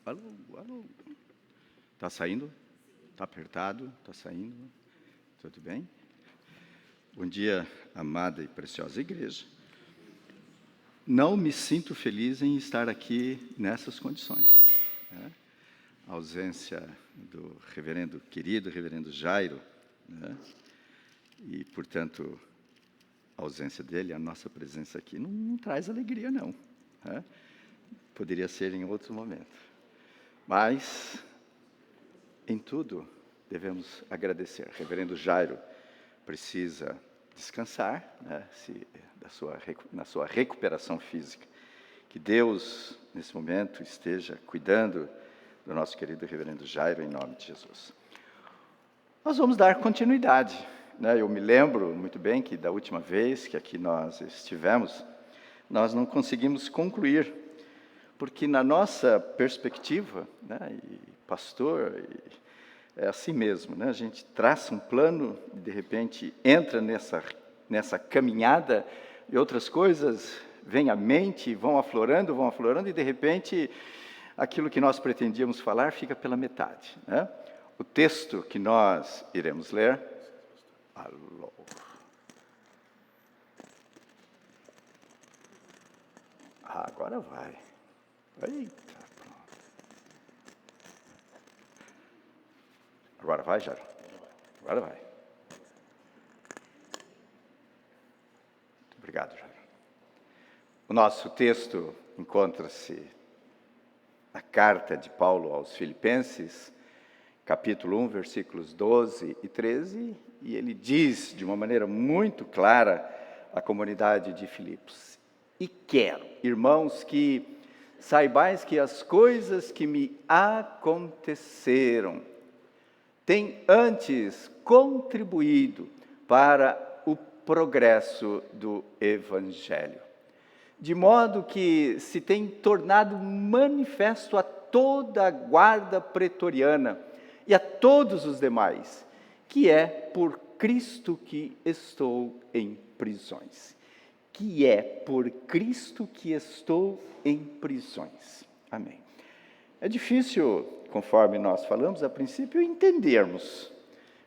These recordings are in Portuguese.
Alô, alô. Está saindo? Está apertado? Está saindo? Tudo bem? Bom dia, amada e preciosa igreja. Não me sinto feliz em estar aqui nessas condições, né? A ausência do querido reverendo Jairo, né? E, portanto, a ausência dele, a nossa presença aqui, não traz alegria, não, né? Poderia ser em outro momento. Mas, em tudo, devemos agradecer. Reverendo Jairo precisa descansar, né, na sua recuperação física. Que Deus, nesse momento, esteja cuidando do nosso querido reverendo Jairo, em nome de Jesus. Nós vamos dar continuidade, né? Eu me lembro muito bem que da última vez que aqui nós estivemos, nós não conseguimos concluir, porque na nossa perspectiva, né, e pastor, é assim mesmo, né? A gente traça um plano e, de repente, entra nessa caminhada e outras coisas vêm à mente, vão aflorando, e, de repente, aquilo que nós pretendíamos falar fica pela metade, né? O texto que nós iremos ler... Alô. Agora vai. Eita, pronto. Agora vai, Jairo? Agora vai. Muito obrigado, Jairo. O nosso texto encontra-se na carta de Paulo aos Filipenses, capítulo 1, versículos 12 e 13, e ele diz de uma maneira muito clara à comunidade de Filipos: e quero, irmãos, que saibais que as coisas que me aconteceram têm antes contribuído para o progresso do Evangelho, de modo que se tem tornado manifesto a toda a guarda pretoriana e a todos os demais, que é por Cristo que estou em prisões. Que é por Cristo que estou em prisões. Amém. É difícil, conforme nós falamos a princípio, entendermos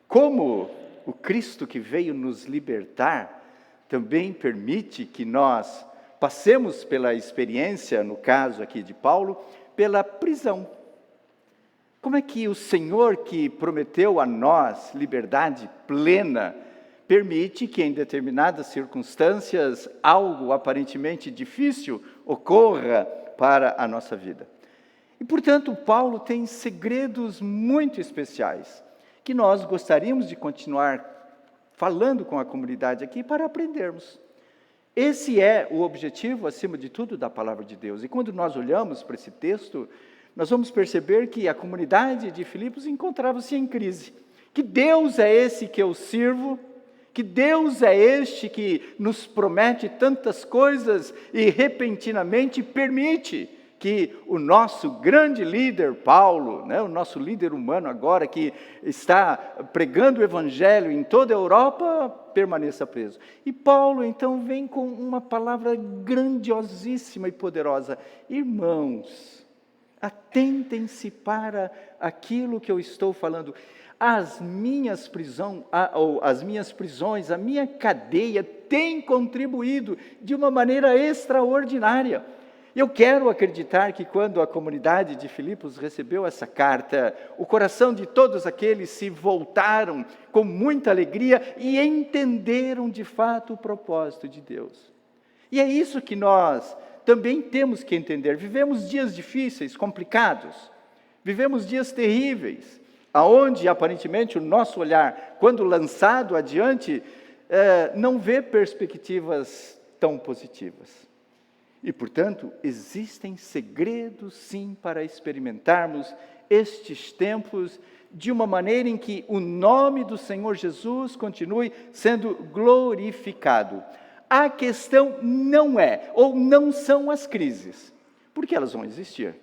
como o Cristo que veio nos libertar também permite que nós passemos pela experiência, no caso aqui de Paulo, pela prisão. Como é que o Senhor, que prometeu a nós liberdade plena, permite que em determinadas circunstâncias algo aparentemente difícil ocorra para a nossa vida? E, portanto, Paulo tem segredos muito especiais que nós gostaríamos de continuar falando com a comunidade aqui para aprendermos. Esse é o objetivo, acima de tudo, da palavra de Deus. E quando nós olhamos para esse texto, nós vamos perceber que a comunidade de Filipos encontrava-se em crise. Que Deus é esse que eu sirvo? Que Deus é este que nos promete tantas coisas e repentinamente permite que o nosso grande líder, Paulo, né, o nosso líder humano agora, que está pregando o Evangelho em toda a Europa, permaneça preso. E Paulo, então, vem com uma palavra grandiosíssima e poderosa: irmãos, atentem-se para aquilo que eu estou falando. As minhas prisões, a minha cadeia tem contribuído de uma maneira extraordinária. Eu quero acreditar que quando a comunidade de Filipos recebeu essa carta, o coração de todos aqueles se voltaram com muita alegria e entenderam de fato o propósito de Deus. E é isso que nós também temos que entender. Vivemos dias difíceis, complicados, vivemos dias terríveis, aonde aparentemente o nosso olhar, quando lançado adiante, não vê perspectivas tão positivas. E, portanto, existem segredos, sim, para experimentarmos estes tempos de uma maneira em que o nome do Senhor Jesus continue sendo glorificado. A questão não é, ou não são as crises, porque elas vão existir.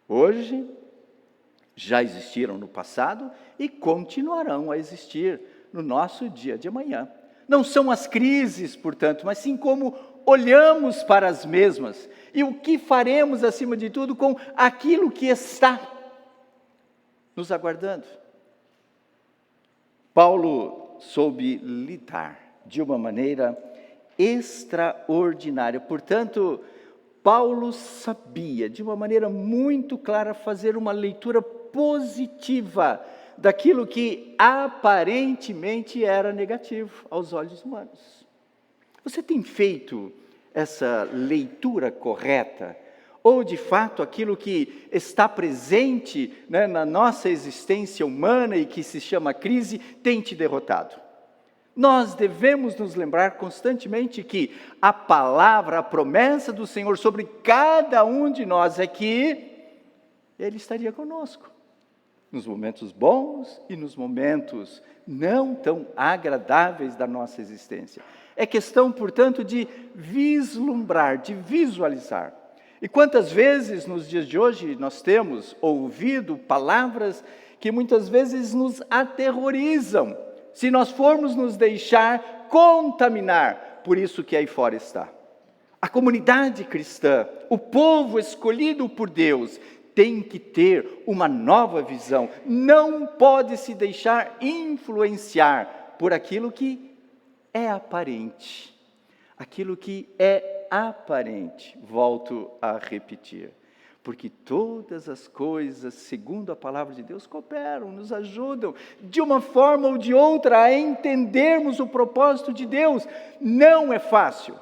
Hoje, já existiram no passado e continuarão a existir no nosso dia de amanhã. Não são as crises, portanto, mas sim como olhamos para as mesmas e o que faremos, acima de tudo, com aquilo que está nos aguardando. Paulo soube lidar de uma maneira extraordinária. Portanto, Paulo sabia, de uma maneira muito clara, fazer uma leitura positiva daquilo que aparentemente era negativo aos olhos humanos. Você tem feito essa leitura correta? Ou, de fato, aquilo que está presente, né, na nossa existência humana e que se chama crise, tem te derrotado? Nós devemos nos lembrar constantemente que a palavra, a promessa do Senhor sobre cada um de nós é que Ele estaria conosco, nos momentos bons e nos momentos não tão agradáveis da nossa existência. É questão, portanto, de vislumbrar, de visualizar. E quantas vezes nos dias de hoje nós temos ouvido palavras que muitas vezes nos aterrorizam, se nós formos nos deixar contaminar por isso que aí fora está. A comunidade cristã, o povo escolhido por Deus, tem que ter uma nova visão, não pode se deixar influenciar por aquilo que é aparente. Aquilo que é aparente, volto a repetir, porque todas as coisas, segundo a palavra de Deus, cooperam, nos ajudam, de uma forma ou de outra, a entendermos o propósito de Deus. Não é fácil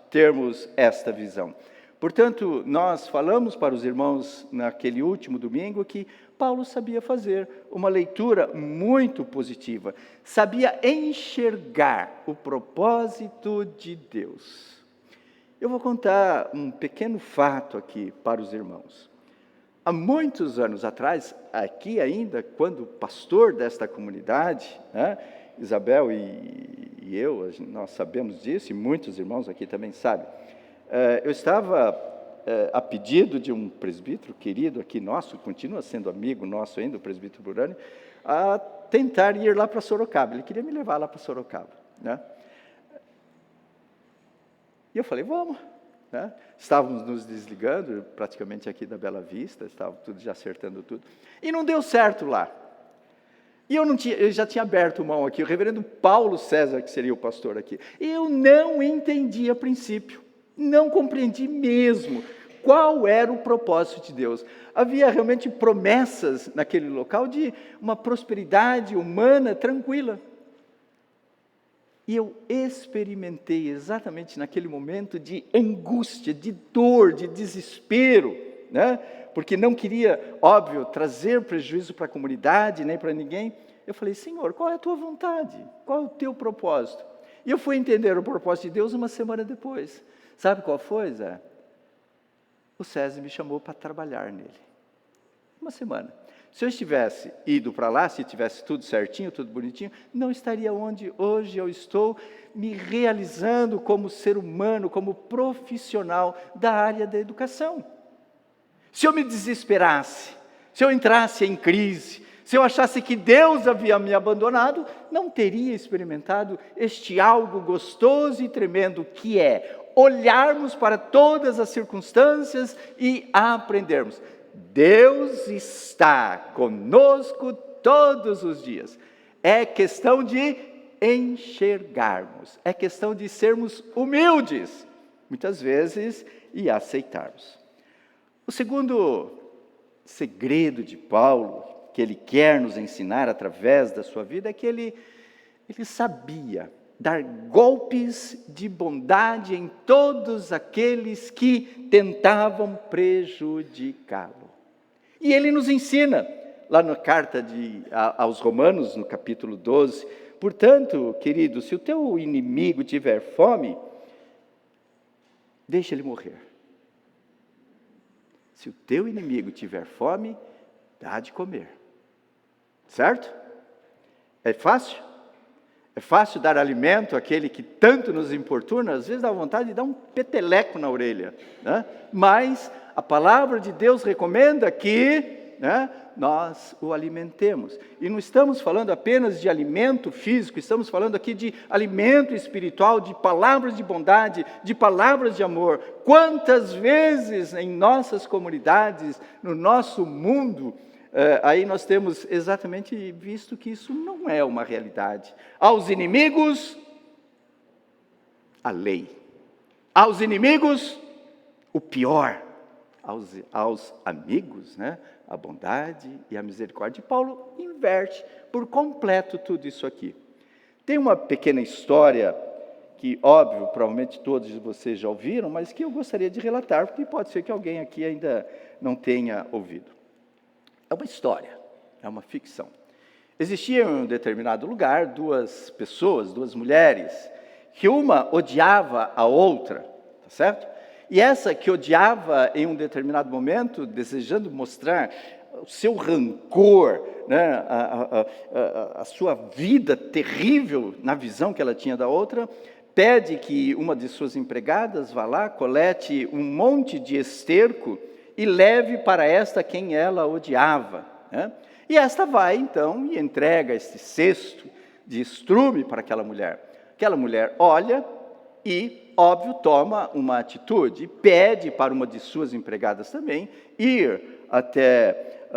termos esta visão. Portanto, nós falamos para os irmãos naquele último domingo que Paulo sabia fazer uma leitura muito positiva, sabia enxergar o propósito de Deus. Eu vou contar um pequeno fato aqui para os irmãos. Há muitos anos atrás, aqui ainda, quando pastor desta comunidade, né, Isabel e eu, nós sabemos disso, e muitos irmãos aqui também sabem. Eu estava, a pedido de um presbítero querido aqui nosso, continua sendo amigo nosso ainda, o presbítero Burani, a tentar ir lá para Sorocaba. Ele queria me levar lá para Sorocaba, né? E eu falei, vamos, né? Estávamos nos desligando, praticamente aqui da Bela Vista, estava tudo já acertando tudo. E não deu certo lá. E eu já tinha aberto mão aqui, o reverendo Paulo César, que seria o pastor aqui. Eu não entendi a princípio, não compreendi mesmo qual era o propósito de Deus. Havia realmente promessas naquele local de uma prosperidade humana tranquila. E eu experimentei exatamente naquele momento de angústia, de dor, de desespero, né? Porque não queria, óbvio, trazer prejuízo para a comunidade, nem para ninguém. Eu falei, Senhor, qual é a tua vontade? Qual é o teu propósito? E eu fui entender o propósito de Deus uma semana depois. Sabe qual foi, Zé? O César me chamou para trabalhar nele. Uma semana. Se eu estivesse ido para lá, se tivesse tudo certinho, tudo bonitinho, não estaria onde hoje eu estou, me realizando como ser humano, como profissional da área da educação. Se eu me desesperasse, se eu entrasse em crise, se eu achasse que Deus havia me abandonado, não teria experimentado este algo gostoso e tremendo que é olharmos para todas as circunstâncias e aprendermos. Deus está conosco todos os dias. É questão de enxergarmos, é questão de sermos humildes, muitas vezes, e aceitarmos. O segundo segredo de Paulo, que ele quer nos ensinar através da sua vida, é que ele sabia dar golpes de bondade em todos aqueles que tentavam prejudicá-lo. E ele nos ensina, lá na carta aos Romanos, no capítulo 12, portanto, querido, se o teu inimigo tiver fome, deixa ele morrer. Se o teu inimigo tiver fome, dá de comer. Certo? É fácil? É fácil dar alimento àquele que tanto nos importuna? Às vezes dá vontade de dar um peteleco na orelha, né? Mas a palavra de Deus recomenda que, né, nós o alimentemos. E não estamos falando apenas de alimento físico, estamos falando aqui de alimento espiritual, de palavras de bondade, de palavras de amor. Quantas vezes em nossas comunidades, no nosso mundo, aí nós temos exatamente visto que isso não é uma realidade. Aos inimigos, a lei. Aos inimigos, o pior. Aos amigos, né, a bondade e a misericórdia. E Paulo inverte por completo tudo isso aqui. Tem uma pequena história que, óbvio, provavelmente todos vocês já ouviram, mas que eu gostaria de relatar, porque pode ser que alguém aqui ainda não tenha ouvido. É uma história, é uma ficção. Existia em um determinado lugar duas pessoas, duas mulheres, que uma odiava a outra, tá certo? E essa que odiava em um determinado momento, desejando mostrar o seu rancor, né, a sua vida terrível na visão que ela tinha da outra, pede que uma de suas empregadas vá lá, colete um monte de esterco e leve para esta quem ela odiava, né? E esta vai então e entrega esse cesto de estrume para aquela mulher. Aquela mulher olha e, óbvio, toma uma atitude, pede para uma de suas empregadas também ir até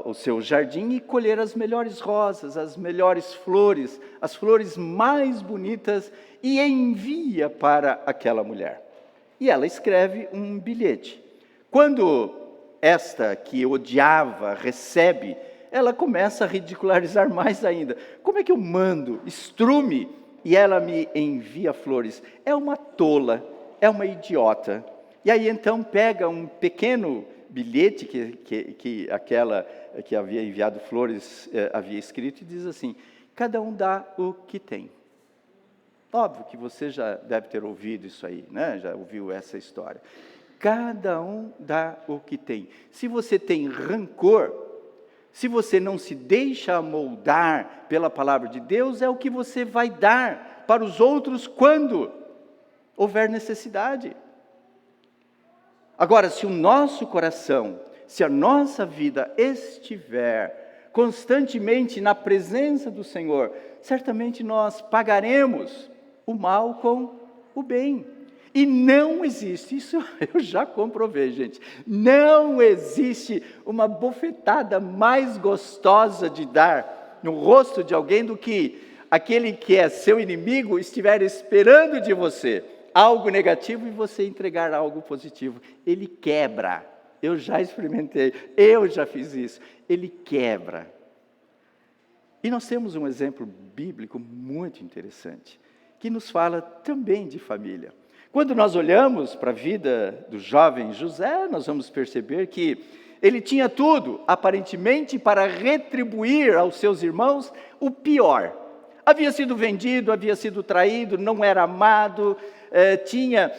o seu jardim e colher as melhores rosas, as melhores flores, as flores mais bonitas, e envia para aquela mulher. E ela escreve um bilhete. Quando esta que odiava recebe, ela começa a ridicularizar mais ainda. Como é que eu mando estrume e ela me envia flores? É uma tola, é uma idiota. E aí então pega um pequeno bilhete que aquela que havia enviado flores havia escrito e diz assim: cada um dá o que tem. Óbvio que você já deve ter ouvido isso aí, né? Já ouviu essa história. Cada um dá o que tem. Se você tem rancor, se você não se deixa moldar pela palavra de Deus, é o que você vai dar para os outros quando houver necessidade. Agora, se o nosso coração, se a nossa vida estiver constantemente na presença do Senhor, certamente nós pagaremos o mal com o bem. E não existe, isso eu já comprovei, gente, não existe uma bofetada mais gostosa de dar no rosto de alguém do que aquele que é seu inimigo estiver esperando de você algo negativo e você entregar algo positivo. Ele quebra. Eu já experimentei, eu já fiz isso. Ele quebra. E nós temos um exemplo bíblico muito interessante, que nos fala também de família. Quando nós olhamos para a vida do jovem José, nós vamos perceber que ele tinha tudo, aparentemente, para retribuir aos seus irmãos o pior. Havia sido vendido, havia sido traído, não era amado, tinha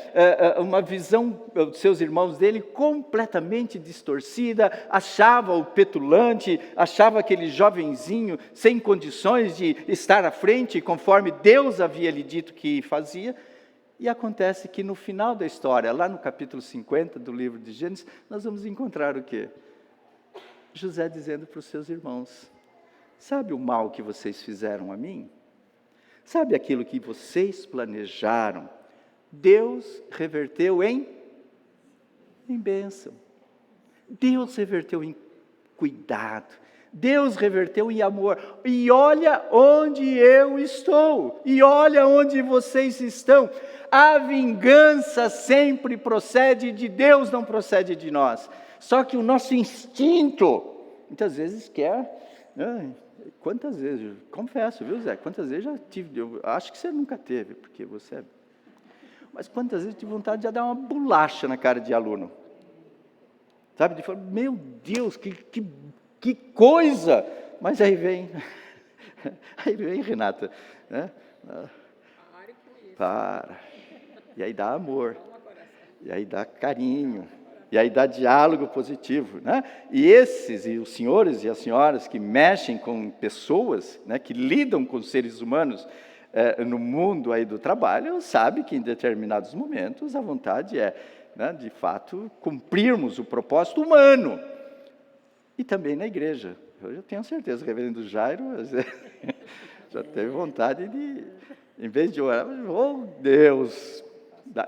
uma visão dos seus irmãos dele completamente distorcida, achava-o petulante, achava aquele jovenzinho sem condições de estar à frente, conforme Deus havia lhe dito que fazia. E acontece que no final da história, lá no capítulo 50 do livro de Gênesis, nós vamos encontrar o quê? José dizendo para os seus irmãos: sabe o mal que vocês fizeram a mim? Sabe aquilo que vocês planejaram? Deus reverteu em bênção. Deus reverteu em cuidado. Deus reverteu em amor. E olha onde eu estou. E olha onde vocês estão. A vingança sempre procede de Deus, não procede de nós. Só que o nosso instinto, muitas vezes quer... Quantas vezes, confesso, viu, Zé? Quantas vezes já tive, eu acho que você nunca teve, porque você é... Mas quantas vezes tive vontade de dar uma bolacha na cara de aluno? Sabe, de falar, meu Deus, que coisa! Mas aí vem Renata, né? Para. E aí dá amor, e aí dá carinho, e aí dá diálogo positivo, né? E os senhores e as senhoras que mexem com pessoas, né, que lidam com seres humanos no mundo aí do trabalho, sabem que em determinados momentos a vontade é, né, de fato, cumprirmos o propósito humano. E também na igreja. Eu já tenho certeza, o reverendo Jairo já teve vontade de, em vez de orar, oh Deus,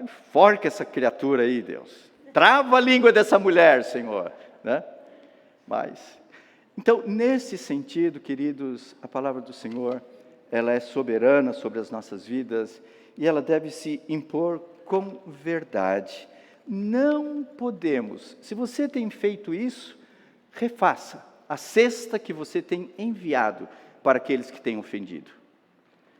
enforca essa criatura aí, Deus. Trava a língua dessa mulher, Senhor. Né? Mas, então, nesse sentido, queridos, a palavra do Senhor, ela é soberana sobre as nossas vidas e ela deve se impor com verdade. Não podemos, se você tem feito isso, refaça a cesta que você tem enviado para aqueles que têm ofendido.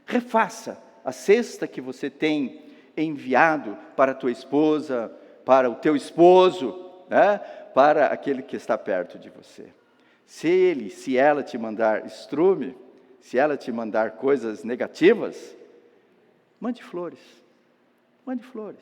Refaça a cesta que você tem enviado para a tua esposa, para o teu esposo, né? Para aquele que está perto de você. Se ela te mandar estrume, se ela te mandar coisas negativas, mande flores. Mande flores.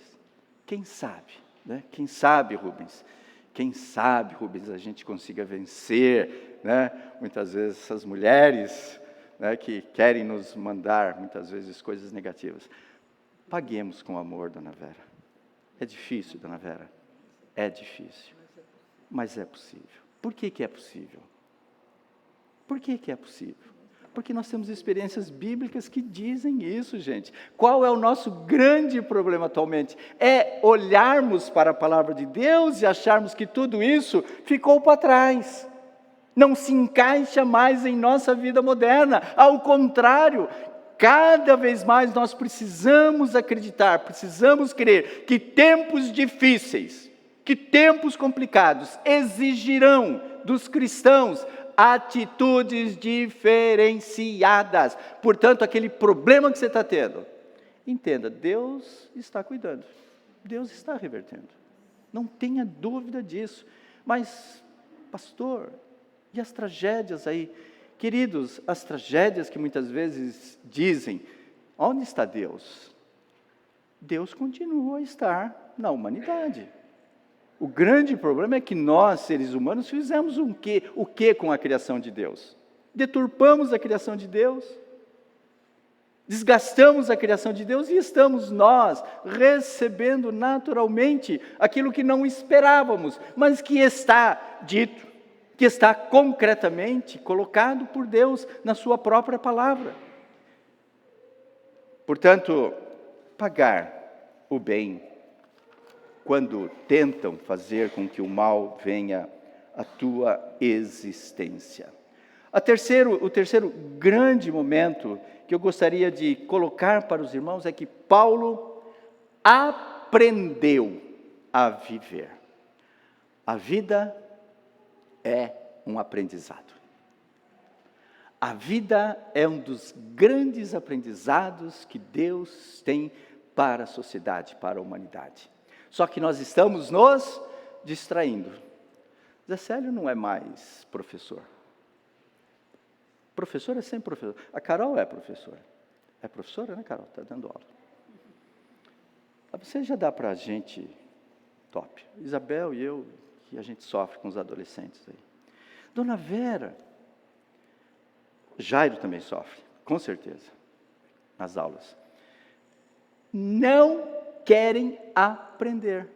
Quem sabe, né? Quem sabe, Rubens? Quem sabe, Rubens, a gente consiga vencer, né? Muitas vezes essas mulheres, né, que querem nos mandar, muitas vezes, coisas negativas. Paguemos com amor, dona Vera. É difícil, dona Vera. É difícil. Mas é possível. Por que é possível? Por que é possível? Porque nós temos experiências bíblicas que dizem isso, gente. Qual é o nosso grande problema atualmente? É olharmos para a palavra de Deus e acharmos que tudo isso ficou para trás. Não se encaixa mais em nossa vida moderna. Ao contrário, cada vez mais nós precisamos acreditar, precisamos crer que tempos difíceis, que tempos complicados exigirão dos cristãos atitudes diferenciadas. Portanto, aquele problema que você está tendo, entenda, Deus está cuidando, Deus está revertendo. Não tenha dúvida disso. Mas, pastor, e as tragédias aí? Queridos, as tragédias que muitas vezes dizem, onde está Deus? Deus continua a estar na humanidade. O grande problema é que nós, seres humanos, fizemos o quê com a criação de Deus? Deturpamos a criação de Deus, desgastamos a criação de Deus e estamos nós recebendo naturalmente aquilo que não esperávamos, mas que está dito, que está concretamente colocado por Deus na sua própria palavra. Portanto, pagar o bem quando tentam fazer com que o mal venha à tua existência. O terceiro grande momento que eu gostaria de colocar para os irmãos é que Paulo aprendeu a viver. A vida é um aprendizado. A vida é um dos grandes aprendizados que Deus tem para a sociedade, para a humanidade. Só que nós estamos nos distraindo. Zé Célio não é mais professor. Professor é sempre professor. A Carol é professora. É professora, né, Carol? Está dando aula. Você já dá para a gente top. Isabel e eu, que a gente sofre com os adolescentes aí. Dona Vera, Jairo também sofre, com certeza, nas aulas. Não querem aprender.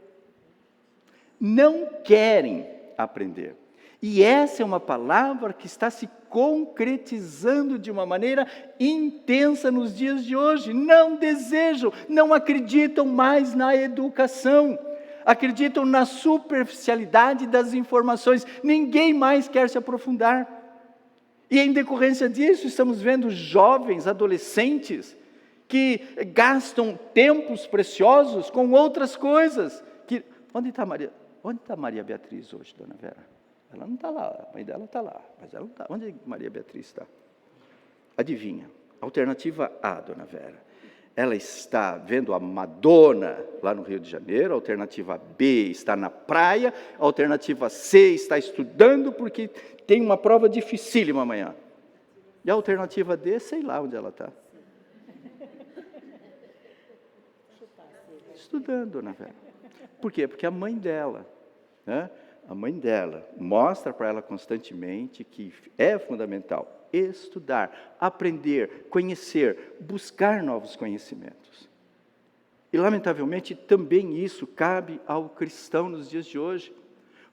Não querem aprender. E essa é uma palavra que está se concretizando de uma maneira intensa nos dias de hoje. Não desejam, não acreditam mais na educação. Acreditam na superficialidade das informações. Ninguém mais quer se aprofundar. E em decorrência disso, estamos vendo jovens, adolescentes, que gastam tempos preciosos com outras coisas. Onde está Maria Beatriz hoje, dona Vera? Ela não está lá, a mãe dela está lá, mas ela não está. Onde Maria Beatriz está? Adivinha, alternativa A, dona Vera. Ela está vendo a Madonna lá no Rio de Janeiro, a alternativa B está na praia, a alternativa C está estudando porque tem uma prova dificílima amanhã. E a alternativa D, sei lá onde ela está. Estudando, dona Vera. Por quê? Porque a mãe dela, né? A mãe dela mostra para ela constantemente que é fundamental estudar, aprender, conhecer, buscar novos conhecimentos. E, lamentavelmente, também isso cabe ao cristão nos dias de hoje.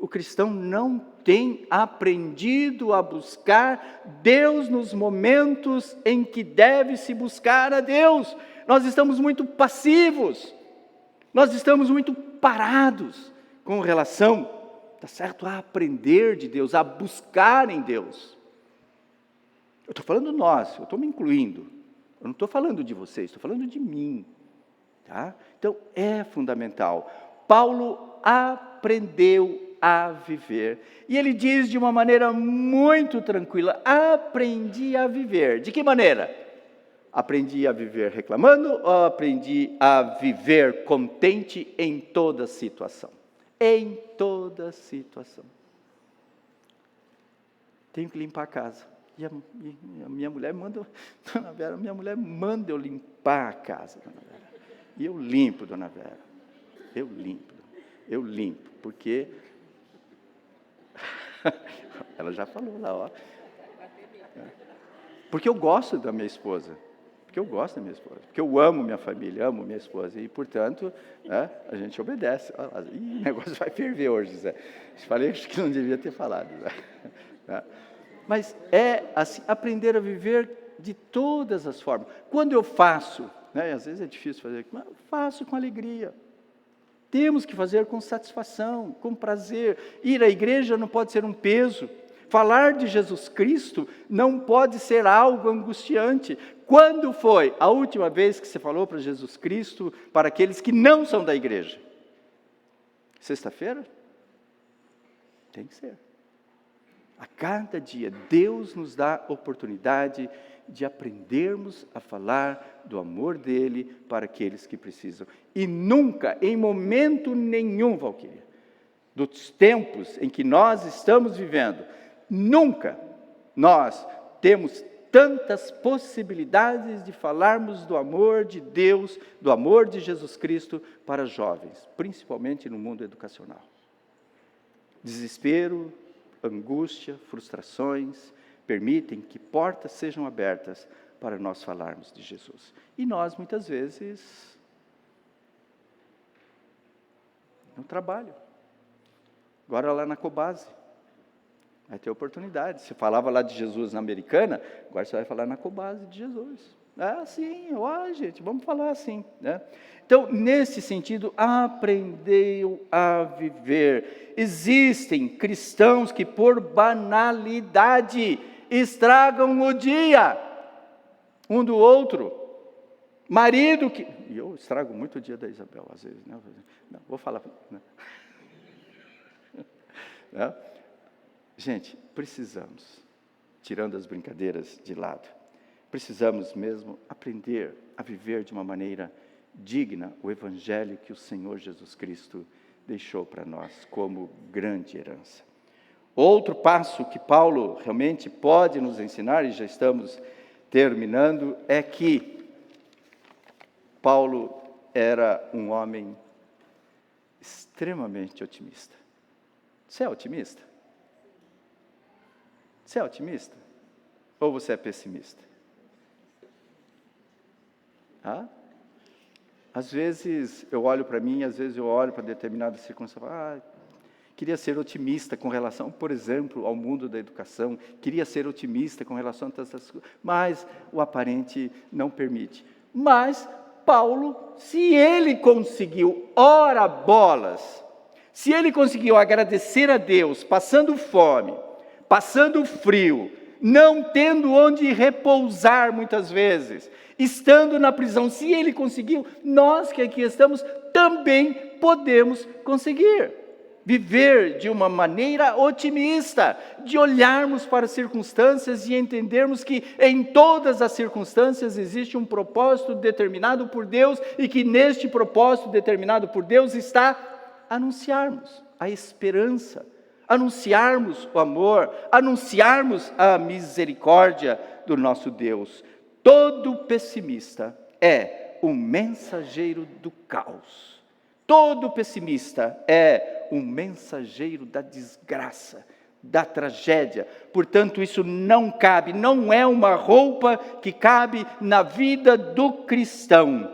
O cristão não tem aprendido a buscar Deus nos momentos em que deve se buscar a Deus. Nós estamos muito passivos, nós estamos muito parados com relação, tá certo, a aprender de Deus, a buscar em Deus. Eu estou falando nós, eu estou me incluindo, eu não estou falando de vocês, estou falando de mim. Tá? Então, é fundamental. Paulo aprendeu a viver. E ele diz de uma maneira muito tranquila, aprendi a viver. De que maneira? Aprendi a viver reclamando ou aprendi a viver contente em toda situação? Em toda situação. Tenho que limpar a casa. E a minha mulher manda, Dona Vera, minha mulher manda eu limpar a casa, Dona Vera. E eu limpo, Dona Vera. Eu limpo, porque ela já falou lá, ó. Porque eu gosto da minha esposa. Porque eu amo minha família, amo minha esposa. E, portanto, a gente obedece. Ih, o negócio vai ferver hoje, Zé. Falei que não devia ter falado, Zé. Mas é assim, aprender a viver de todas as formas. Quando eu faço, às vezes é difícil fazer, mas eu faço com alegria. Temos que fazer com satisfação, com prazer. Ir à igreja não pode ser um peso. Falar de Jesus Cristo não pode ser algo angustiante. Quando foi a última vez que você falou para Jesus Cristo para aqueles que não são da igreja? Sexta-feira? Tem que ser. A cada dia, Deus nos dá oportunidade de aprendermos a falar do amor dele para aqueles que precisam. E nunca, em momento nenhum, Valquíria, dos tempos em que nós estamos vivendo, nunca nós temos tantas possibilidades de falarmos do amor de Deus, do amor de Jesus Cristo para jovens, principalmente no mundo educacional. Desespero, angústia, frustrações, permitem que portas sejam abertas para nós falarmos de Jesus. E nós, muitas vezes, não trabalham. Agora lá na Cobase, vai ter oportunidade. Você falava lá de Jesus na Americana, agora você vai falar na Cobase de Jesus. Sim, gente, vamos falar assim, né? Então, nesse sentido, aprendeu a viver. Existem cristãos que, por banalidade, estragam o dia um do outro. Marido que... E eu estrago muito o dia da Isabel, às vezes, né? Não, vou falar... Né? Gente, precisamos, tirando as brincadeiras de lado, precisamos mesmo aprender a viver de uma maneira digna o Evangelho que o Senhor Jesus Cristo deixou para nós como grande herança. Outro passo que Paulo realmente pode nos ensinar, e já estamos terminando, é que Paulo era um homem extremamente otimista. Você é otimista? Você é otimista? Ou você é pessimista? Às vezes eu olho para mim, às vezes eu olho para determinadas circunstâncias e falo, queria ser otimista com relação, por exemplo, ao mundo da educação, queria ser otimista com relação a tantas coisas, mas o aparente não permite. Mas Paulo, se ele conseguiu, ora bolas, se ele conseguiu agradecer a Deus, passando fome, passando frio, não tendo onde repousar muitas vezes, estando na prisão, se ele conseguiu, nós que aqui estamos também podemos conseguir. Viver de uma maneira otimista, de olharmos para as circunstâncias e entendermos que em todas as circunstâncias existe um propósito determinado por Deus e que neste propósito determinado por Deus está anunciarmos a esperança, anunciarmos o amor, anunciarmos a misericórdia do nosso Deus. Todo pessimista é um mensageiro do caos. Todo pessimista é um mensageiro da desgraça, da tragédia. Portanto, isso não cabe, não é uma roupa que cabe na vida do cristão.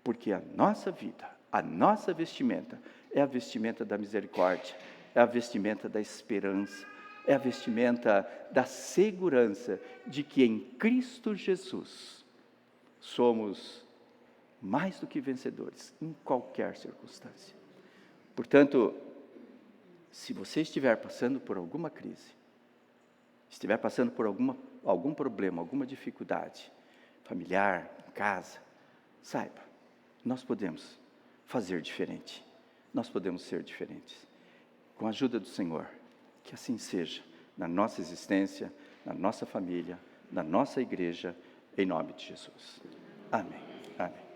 Porque a nossa vida, a nossa vestimenta é a vestimenta da misericórdia, é a vestimenta da esperança, é a vestimenta da segurança de que em Cristo Jesus somos mais do que vencedores em qualquer circunstância. Portanto, se você estiver passando por alguma crise, estiver passando por algum problema, alguma dificuldade familiar, em casa, saiba, nós podemos fazer diferente, nós podemos ser diferentes. Com a ajuda do Senhor, que assim seja na nossa existência, na nossa família, na nossa igreja, em nome de Jesus. Amém. Amém.